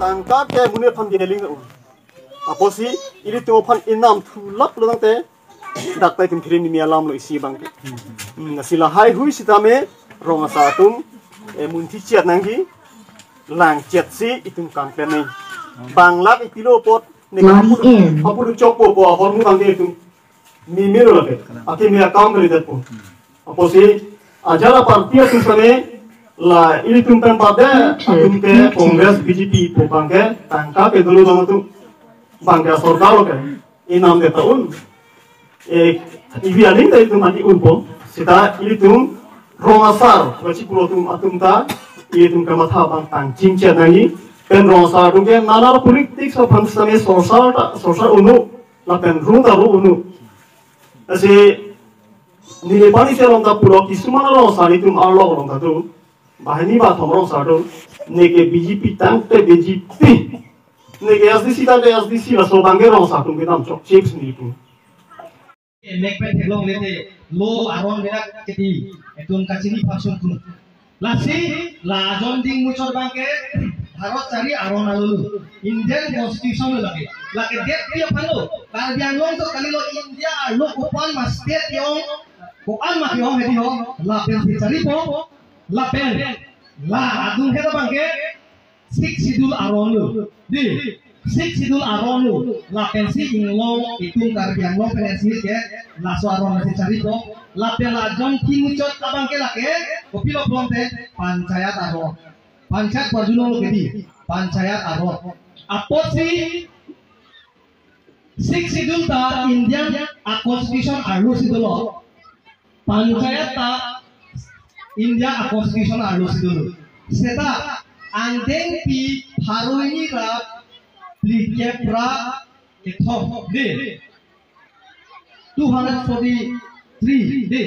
tangka ke mune phan di heling un aposi ini tu phan inam thulap lo te dak pai kim khirin mi alam lo isi bang ke ngasila hai hui sitame ronga satum mun thi chiat nanggi lang chiat si itum kampen nei banglak ipilo pot ne kapur chok po po hormu bang ke tum mi mero lake ake mi account kali dat po aposi ajala partia tu same la ini tumpen pada tumpe Kongres BJP po bangke tangka ke dulu dong tu bangke sorkar lo kan inam de tahun ibi aling tadi tu mati unpo sita ini tum rongasar macam pulau tum atum ta ini tum kamatha bang tangcing cenangi pen rongasar tum ke nana politik so pansame sosar unu la pen runda ru unu asi ni pani selong ta pulau kisumana rongasar itu arlo rongasar tu bahini ba thomrong sado neke BJP tangte BJP neke SDC tangte SDC la so bangge rong satung kitam chok chips ni tu mek pe thelong lete lo aron berak keti etun kachini phasung kun lasi la jon ding muchor bangke bharat chari aron alulu Indian constitution lage lage det dia phalo tar bianglong to kalilo India lo kopan ma state yong kopan ma yong hedi ho la pen chari po la pen la adung heda bangke sik sidul aronu di sik sidul aronu la pen si inglong itung karbiang long pen si ke la so aron si cari po la pen la jon kimucot abangke la ke kopilo plonte panchayat aron panchayat parjuno lo kedi panchayat aron aposi sik sidul ta Indian a constitution aru sidul panchayat ta India a constitution arlo sidulu seta andeng pi haroini ra plikepra ethom de 243 de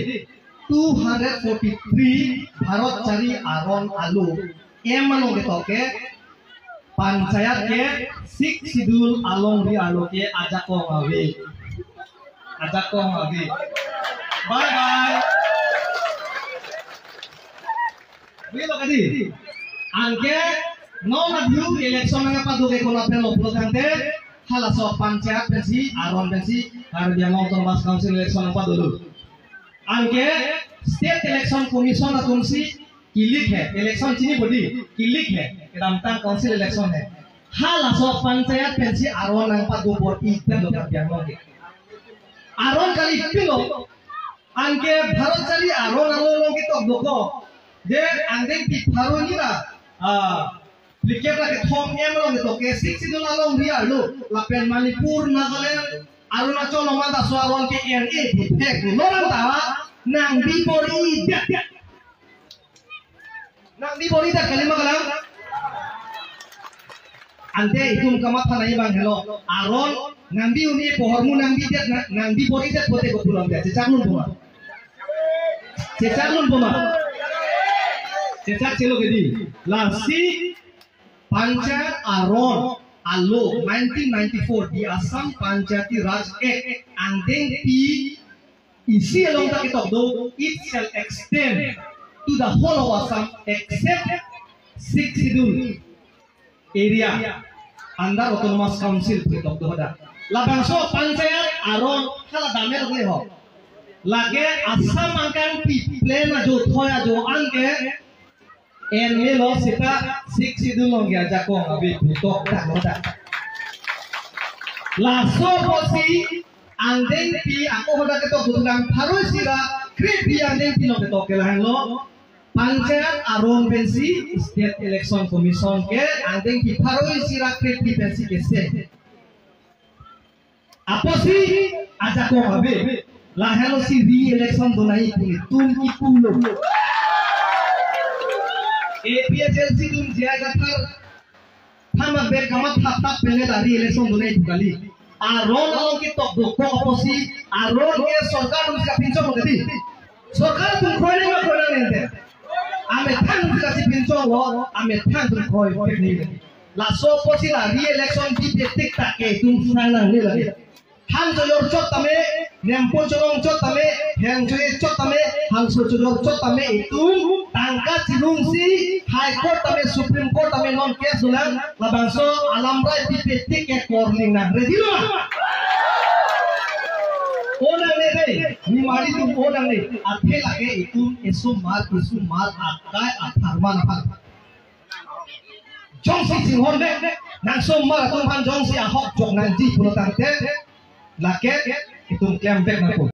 243 bharat chari aron alu emano betoke panchayat ke sik sidul along ri alo ke ajako ngawe bye bye Bilo kadi angke no madu election nga pa duke ko na pelo plotante hala so panchayat pensi aron pensi kar dia mau tombas council election pa dulu angke state election commission atumsi kilik hai election chini bodi kilik hai kedam tang council election hai hala so panchayat pensi aron nang pa do bor ite do kar dia mau aron kali pilo angke bharat chali aron alo ki tok doko de andeng pi pharo ni ra likepra ke thom emlo ne to ke sik sidul along ri alu lapen Manipur Nagaland Arunachal Omanda Swaron ke NA pek loran ta nang bipori da kalima kalam ante itum kamat thanai bang hello aron ngambi uni pohormu nangbi bori da pote ko pulang dia cecaklun poma Cecak celo gedi lasi panchayat aron alo 1994 di Assam Panchayati Raj Act andeng pi isi along tak itok do it shall extend to the whole of Assam except 6 schedule area under autonomous council itok do hada labangso panchayat aron kala damer le ho lage Assam angkan pi plan jo thoya jo angke enme lo sita sik sidul long ya jako abi butok tak moda laso posi andeng pi ako hoda keto bulang harus sira kripi andeng pi no keto kelan lo panchayat aron pensi state election commission ke andeng pi harus sira kripi pensi ke se aposi ajako abi la hello si re election donai puni tum ki pulo APHLC dum jaga thar thama be kamat hafta pele dari election donai tukali aron along ki tok doko oposi aron ke sarkar dum ka pincho mogati sarkar dum khoile ma khoile nente ame thang dum ka si pincho lo ame thang dum khoi tekni la so posi la re election di tik tak ke dum sana ne la han joyor chot tame nempo chorong chot tame heng joye chot tame hang so chorong chot tame itung tangka cinung si high court tame supreme court tame non case ulang labangso alam rai pipetik ke korning na ready lo onang ne dei ni mari tu onang ne athe lage itung isu mal akai atharman apal jong si singhon de nang som ma tung han jong si ahok jok nang ji pulo tang te lake itung claim back na ko